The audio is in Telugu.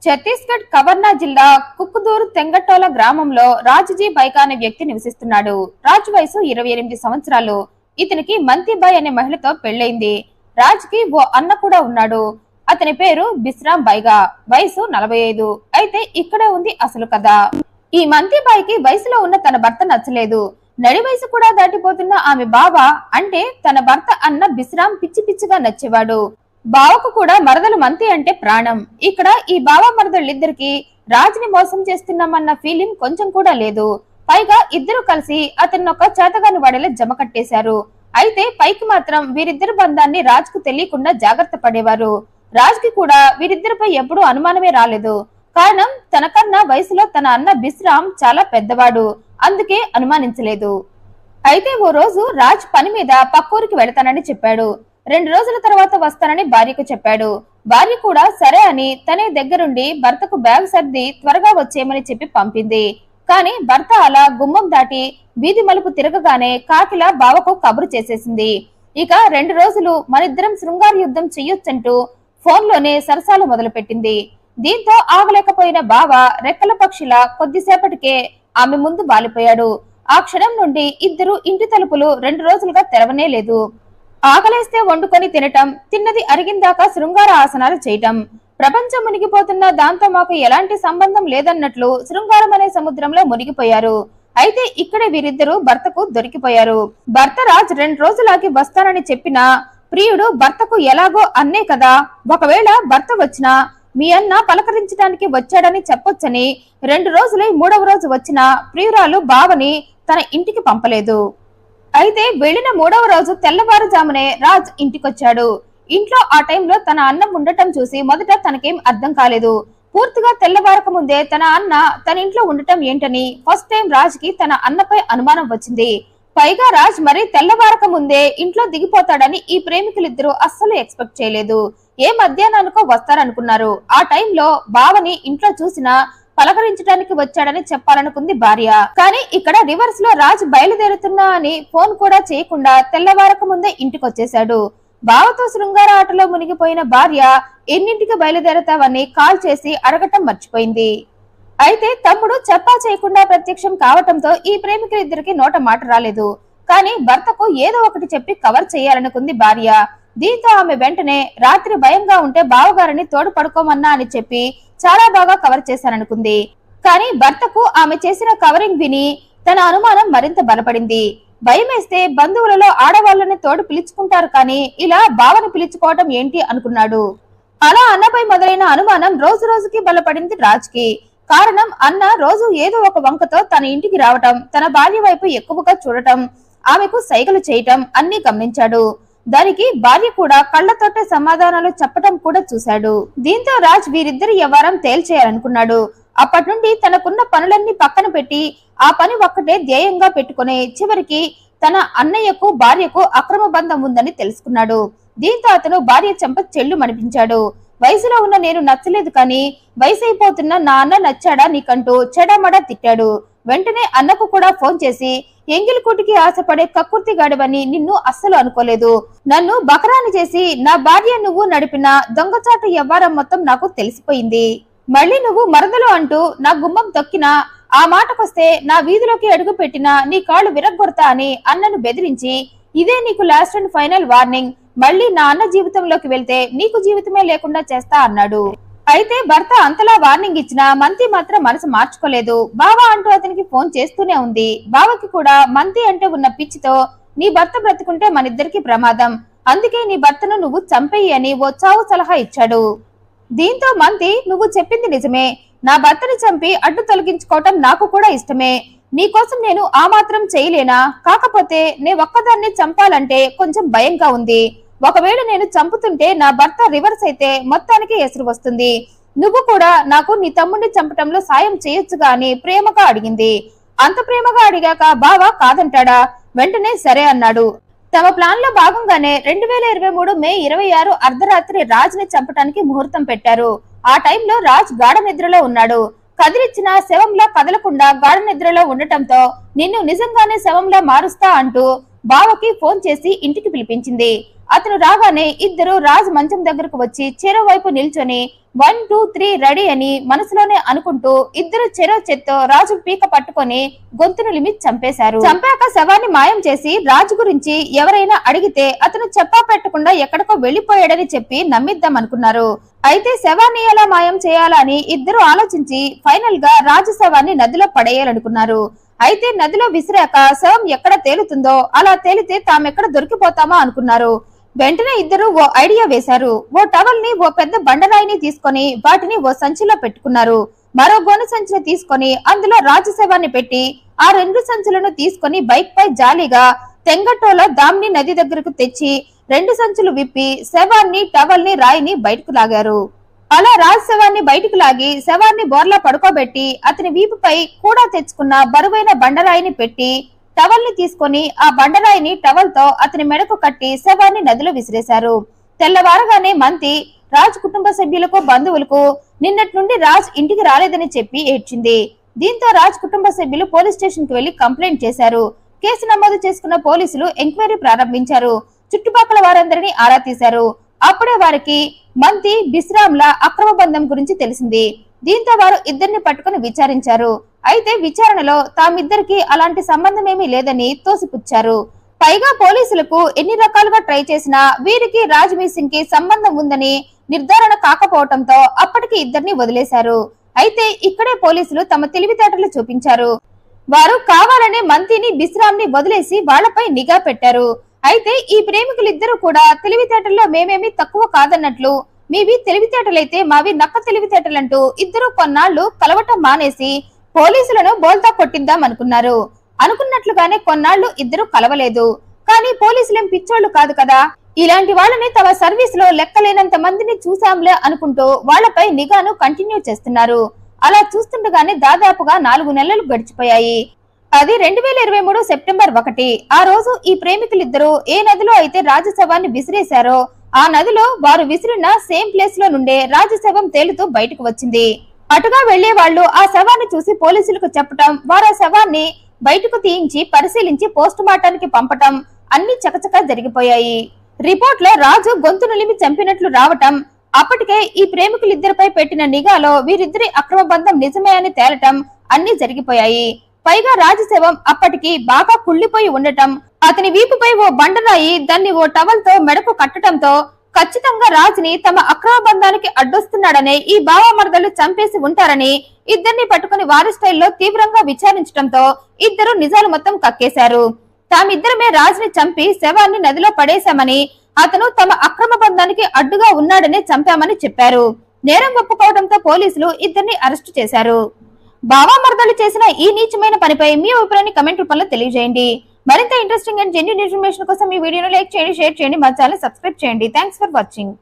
ఛత్తీస్గఢ్ కవర్నా జిల్లా కుక్కుదూరు తెంగటోల గ్రామంలో రాజుజీ బైకా అనే వ్యక్తి నివసిస్తున్నాడు. రాజు వయసు 28 సంవత్సరాలు. ఇతనికి మంతిబాయ్ అనే మహిళతో పెళ్లైంది. రాజ్కి ఓ అన్న కూడా ఉన్నాడు. అతని పేరు బిశ్రామ్ బైగా. వయసు 45. అయితే ఇక్కడే ఉంది అసలు కథ. ఈ మంతిబాయ్కి వయసులో ఉన్న తన భర్త నచ్చలేదు. నడి వయసు కూడా దాటిపోతున్న ఆమె బావ అంటే తన భర్త అన్న బిశ్రామ్ పిచ్చి పిచ్చిగా నచ్చేవాడు. బావకు కూడా మరదలు మంతి అంటే ప్రాణం. ఇక్కడ ఈ బావ మరదళ్ళిద్దరికి రాజుని మోసం చేస్తున్నామన్న ఫీలింగ్ కొంచెం కూడా లేదు. పైగా ఇద్దరు కలిసి అతన్ని ఒక చేతగాని వాడేలా జమ కట్టేశారు. అయితే పైకి మాత్రం వీరిద్దరి బంధాన్ని రాజుకు తెలియకుండా జాగ్రత్త పడేవారు. రాజుకి కూడా వీరిద్దరిపై ఎప్పుడూ అనుమానమే రాలేదు. కారణం తనకన్నా వయసులో తన అన్న బిశ్రామ్ చాలా పెద్దవాడు. అందుకే అనుమానించలేదు. అయితే ఓ రోజు రాజ్ పని మీద పక్కూరికి వెళతానని చెప్పాడు. 2 రోజుల తర్వాత వస్తానని భార్యకు చెప్పాడు. భార్య కూడా సరే అని తనే దగ్గరుండి భర్తకు బ్యాగ్ సర్ది త్వరగా వచ్చేయమని చెప్పి పంపింది. కానీ భర్త అలా గుమ్మం దాటి వీధి మలుపు తిరగగానే కాకిలా బావకు కబురు చేసేసింది. ఇక 2 రోజులు మనిద్దరం శృంగార యుద్ధం చెయ్యొచ్చంటూ ఫోన్లోనే సరసాలు మొదలుపెట్టింది. దీంతో ఆగలేకపోయిన బావ రెక్కల పక్షిలా కొద్దిసేపటికే ఆమె ముందు వాలిపోయాడు. ఆ క్షణం నుండి ఇద్దరు ఇంటి తలుపులు 2 రోజులుగా తెరవనే లేదు. ఆకలేస్తే వండుకొని తినటం, తిన్నది అరిగిందాకా శృంగార ఆసనాలు చేయటం. ప్రపంచం మునిగిపోతున్నా దాంతో మాకు ఎలాంటి సంబంధం లేదన్నట్లు శృంగారం అనే సముద్రంలో మునిగిపోయారు. అయితే ఇక్కడే వీరిద్దరూ భర్తకు దొరికిపోయారు. భర్త రాజ్ 2 రోజులాగి వస్తానని చెప్పినా ప్రియుడు భర్తకు ఎలాగో అన్నే కదా, ఒకవేళ భర్త వచ్చినా మీ అన్న పలకరించడానికి వచ్చాడని చెప్పొచ్చని 2 రోజులై 3వ రోజు వచ్చిన ప్రియురాలు బావని తన ఇంటికి పంపలేదు. అయితే వెళ్లిన 3వ రోజు తెల్లవారుజామునే రాజ్ ఇంటికొచ్చాడు. ఇంట్లో ఆ టైంలో తన అన్నం ఉండటం చూసి మొదట తనకేం అర్థం కాలేదు. పూర్తిగా తెల్లవారక ముందే తన అన్న తన ఇంట్లో ఉండటం ఏంటని ఫస్ట్ టైం రాజ్ కి తన అన్నపై అనుమానం వచ్చింది. పైగా రాజ్ మరి తెల్లవారక ముందే ఇంట్లో దిగిపోతాడని ఈ ప్రేమికులిద్దరూ అస్సలు ఎక్స్పెక్ట్ చేయలేదు. ఏ మధ్యాహ్నానికో వస్తారనుకున్నారు. ఆ టైంలో బావని ఇంట్లో చూసినా పలకరించడానికి వచ్చాడని చెప్పాలనుకుంది భార్య. కానీ ఇక్కడ రివర్స్ లో రాజ్ బయలుదేరుతున్నా అని ఫోన్ కూడా చేయకుండా తెల్లవారక ముందే ఇంటికొచ్చేశాడు. బావతో శృంగార ఆటలో మునిగిపోయిన భార్య ఎన్నింటికి బయలుదేరతావని కాల్ చేసి అడగటం మర్చిపోయింది. అయితే తమ్ముడు చెప్పా చేయకుండా ప్రత్యక్షం కావటంతో ఈ ప్రేమికులిద్దరికి నోట మాట రాలేదు. కానీ భర్తకు ఏదో ఒకటి చెప్పి కవర్ చేయాలనుకుంది భార్య. దీంతో ఆమె వెంటనే రాత్రి భయంగా ఉంటే బావగారిని తోడు పడుకోమన్నా అని చెప్పి చాలా బాగా కవర్ చేశాననుకుంది. కానీ భర్తకు ఆమె చేసిన కవరింగ్ విని తన అనుమానం మరింత బలపడింది. భయమేస్తే బంధువులలో ఆడవాళ్ళని తోడు పిలుచుకుంటారు, కానీ ఇలా బావని పిలుచుకోవటం ఏంటి అనుకున్నాడు. అలా అన్నపై మొదలైన అనుమానం రోజు రోజుకి బలపడింది రాజ్కి. కారణం అన్న రోజు ఏదో ఒక వంకతో తన ఇంటికి రావటం, తన భార్య వైపు ఎక్కువగా చూడటం, ఆమెకు సైగలు చేయటం అన్ని గమనించాడు. దానికి భార్య కూడా కళ్లతోటే సమాధానాలు చెప్పటం కూడా చూశాడు. దీంతో రాజ్ వీరిద్దరి వ్యవహారం తేల్చేయాలనుకున్నాడు. అప్పటి నుండి తనకున్న పనులన్నీ పక్కన పెట్టి ఆ పని ఒక్కటే ధ్యేయంగా పెట్టుకుని చివరికి తన అన్నయ్యకు భార్యకు అక్రమ బంధం ఉందని తెలుసుకున్నాడు. దీంతో అతను భార్య చెంప చెల్లు మనిపించాడు. వయసులో ఉన్న నేను నచ్చలేదు, కానీ వయసు అయిపోతున్న నా అన్న నచ్చాడా నీకంటూ చెడమడా తిట్టాడు. వెంటనే అన్నకు కూడా ఫోన్ చేసి ఎంగిలికూటికి ఆశపడే కక్కుర్తి గాడివని నిన్ను అస్సలు అనుకోలేదు. నన్ను బకరాని చేసి నా భార్య నువ్వు నడిపిన దొంగచాటు వ్యవహారం మొత్తం నాకు తెలిసిపోయింది. మళ్ళీ నువ్వు మరదలు అంటూ నా గుమ్మం తొక్కినా, ఆ మాటకొస్తే నా వీధిలోకి అడుగు పెట్టినా నీ కాళ్ళు విరగ్గొడతా అని అన్నను బెదిరించి ఇదే నీకు లాస్ట్ అండ్ ఫైనల్ వార్నింగ్, మళ్ళీ నా అన్న జీవితంలోకి వెళ్తే నీకు జీవితమే లేకుండా చేస్తా అన్నాడు. అయితే భర్త అంతలా వార్నింగ్ ఇచ్చినా మంతి మాత్రం మనసు మార్చుకోలేదు. బావా అంటూ అతనికి ఫోన్ చేస్తూనే ఉంది. బావకి కూడా మంతి అంటే ఉన్న పిచ్చితో నీ భర్త బ్రతుకుంటే మనిద్దరికి ప్రమాదం, అందుకే నీ భర్తను నువ్వు చంపేయి అని ఓ చావు సలహా ఇచ్చాడు. దీంతో మంతి నువ్వు చెప్పింది నిజమే, నా భర్తని చంపి అడ్డు తొలగించుకోవటం నాకు కూడా ఇష్టమే, నీకోసం నేను ఆ మాత్రం చేయలేనా, కాకపోతే నే ఒక్కదాన్ని చంపాలంటే కొంచెం భయంగా ఉంది. ఒకవేళ నేను చంపుతుంటే నా భర్త రివర్స్ అయితే మొత్తానికి ఎసురు వస్తుంది. నువ్వు కూడా నాకు నీ తమ్ముడిని చంపటంలో సాయం చేయొచ్చుగా అని ప్రేమగా అడిగింది. అంత ప్రేమగా అడిగాక బావ కాదంటాడా? వెంటనే సరే అన్నాడు. తమ ప్లాన్ లో భాగంగానే 2023 మే 26 అర్ధరాత్రి రాజ్ ని చంపటానికి ముహూర్తం పెట్టారు. ఆ టైంలో రాజ్ గాఢ నిద్రలో ఉన్నాడు. కదిలిచ్చిన శవంలా కదలకుండా గాఢ నిద్రలో ఉండటంతో నిన్ను నిజంగానే శవంలా మారుస్తా అంటూ బావకి ఫోన్ చేసి ఇంటికి పిలిపించింది. అతను రాగానే ఇద్దరు రాజు మంచం దగ్గరకు వచ్చి చెరో వైపు నిల్చొని 1 2 3 రెడీ అని మనసులోనే అనుకుంటూ ఇద్దరు చెరో చేత్తో రాజు పీక పట్టుకొని గొంతును లిమి చంపేశారు. చంపాక శవాన్ని మాయం చేసి రాజు గురించి ఎవరైనా అడిగితే అతను చెప్పా పెట్టకుండా ఎక్కడికో వెళ్లిపోయాడని చెప్పి నమ్మిద్దాం అనుకున్నారు. అయితే శవాన్ని ఎలా మాయం చేయాలని ఇద్దరు ఆలోచించి ఫైనల్ గా రాజు శవాన్ని నదిలో పడేయాలనుకున్నారు. అయితే నదిలో విసిరాక శవం ఎక్కడ తేలుతుందో అలా తేలితే తామెక్కడ దొరికిపోతామా అనుకున్నారు. వెంటనే ఇద్దరు ఓ ఐడియా వేశారు. ఓ టవల్ ని ఓ పెద్ద బండరాయిని తీసుకొని వాటిని ఓ సంచిలో పెట్టుకున్నారు. మరో గోను సంచిని తీసుకొని అందులో రాజు శవాన్ని పెట్టి ఆ 2 సంచులను తీసుకొని బైక్ పై జాలీగా తెంగటోలో దామ్ని నది దగ్గరకు తెచ్చి 2 సంచులు విప్పి శవాన్ని టవల్ ని రాయిని బయటకు లాగారు. అలా రాజు శవాన్ని బయటకు లాగి శవాన్ని బోర్లా పడుకోబెట్టి అతని వీపుపై కూడా తెచ్చుకున్న బరువైన బండరాయిని పెట్టి టవల్ ని తీసుకొని ఆ బండరాయిని టవల్ తో అతని మెడకు కట్టి శవాన్ని నదిలో విసిరేశారు. తెల్లవారగానే మంతి రాజ్ కుటుంబ సభ్యులకు బంధువులకు నిన్నటి నుండి రాజ్ ఇంటికి రాలేదని చెప్పి ఏడ్చింది. దీంతో రాజ్ కుటుంబ సభ్యులు పోలీస్ స్టేషన్ కు వెళ్లి కంప్లైంట్ చేశారు. కేసు నమోదు చేసుకున్న పోలీసులు ఎంక్వైరీ ప్రారంభించారు. చుట్టుపక్కల వారందరినీ ఆరా తీశారు. అప్పుడే వారికి మంతి బిశ్రామ్ల అక్రమ బంధం గురించి తెలిసింది. దీంతో వారు ఇద్దరిని పట్టుకుని విచారించారు. అయితే విచారణలో తామిద్దరికి అలాంటి సంబంధం ఏమీ లేదని తోసిపుచ్చారు. పైగా పోలీసులకు ఎన్ని రకాలుగా ట్రై చేసినా వీరికి రాజ్మీర్ సింగ్ కి సంబంధం ఉందని నిర్ధారణ కాకపోవడంతో అప్పటికి ఇద్దరిని వదిలేశారు. అయితే ఇక్కడే పోలీసులు తమ తెలివితేటలు చూపించారు. వారు కావాలనే మంతిని బిశ్రామ్ ని వదిలేసి వాళ్లపై నిఘా పెట్టారు. అయితే ఈ ప్రేమికులిద్దరూ కూడా తెలివితేటల్లో మేమేమీ తక్కువ కాదన్నట్లు మీవి తెలివితేటలైతే మావి నక్క తెలివితేటలంటూ ఇద్దరు కొన్నాళ్లు కలవటం మానేసి పోలీసులను బోల్తా కొట్టిద్దాం అనుకున్నారు. అనుకున్నట్లుగానే కొన్నాళ్లు ఇద్దరు కలవలేదు. కానీ పోలీసులేం పిచ్చోళ్లు కాదు కదా. ఇలాంటి వాళ్ళని తమ సర్వీస్ లో లెక్కలేనంత మందిని చూసాంలే అనుకుంటూ వాళ్లపై నిఘాను కంటిన్యూ చేస్తున్నారు. అలా చూస్తుండగానే దాదాపుగా 4 నెలలు గడిచిపోయాయి. అది 2023 సెప్టెంబర్ 1. ఆ రోజు ఈ ప్రేమికులిద్దరూ ఏ నదిలో అయితే రాజు శవాన్ని విసిరేశారో ఆ నదిలో వారు విసిరిన సేమ్ ప్లేస్ లో నుండే రాజు శవం తేలుతూ బయటకు వచ్చింది. అటుగా వెళ్లే వాళ్ళు ఆ శవాన్ని చూసి పోలీసులకు చెప్పటం, వారు ఆ శవాన్ని బయటకు తీయించి పరిశీలించి పోస్ట్ మార్టానికి పంపటం అన్ని చకచకా జరిగిపోయాయి. రిపోర్ట్ లో రాజు గొంతు నులిమి చంపినట్లు రావటం, అప్పటికే ఈ ప్రేమికులిద్దరిపై పెట్టిన నిఘాలో వీరిద్దరి అక్రమ బంధం నిజమే అని తేలటం అన్ని జరిగిపోయాయి. పైగా రాజు శవం అప్పటికి బాగా కుళ్లిపోయి ఉండటం, అతని వీపుపై ఓ బండరాయి దాన్ని ఓ టవల్ తో మెడకు కట్టడంతో ఖచ్చితంగా రాజుని తమ అక్రమ బంధానికి అడ్డొస్తున్నాడనే ఈ బావమరదలు చంపేసి ఉంటారని ఇద్దరిని పట్టుకుని వారి స్టైల్లో తీవ్రంగా విచారించడంతో ఇద్దరు నిజాలు మొత్తం కక్కేశారు. తామిద్దరమే రాజుని చంపి శవాన్ని నదిలో పడేశామని, అతను తమ అక్రమ బంధానికి అడ్డుగా ఉన్నాడనే చంపామని చెప్పారు. నేరం ఒప్పుకోవడంతో పోలీసులు ఇద్దరిని అరెస్టు చేశారు. బావమరదలు చేసిన ఈ నీచమైన పనిపై మీ అభిప్రాయాన్ని కమెంట్ రూపంలో తెలియజేయండి. మరింత ఇంట్రెస్టింగ్ అండ్ జెన్యూన్ ఇన్ఫర్మేషన్ కోసం ఈ వీడియోను లైక్ చేయండి, షేర్ చేయండి, మా ఛానల్ సబ్స్క్రైబ్ చేయండి. Thanks for watching.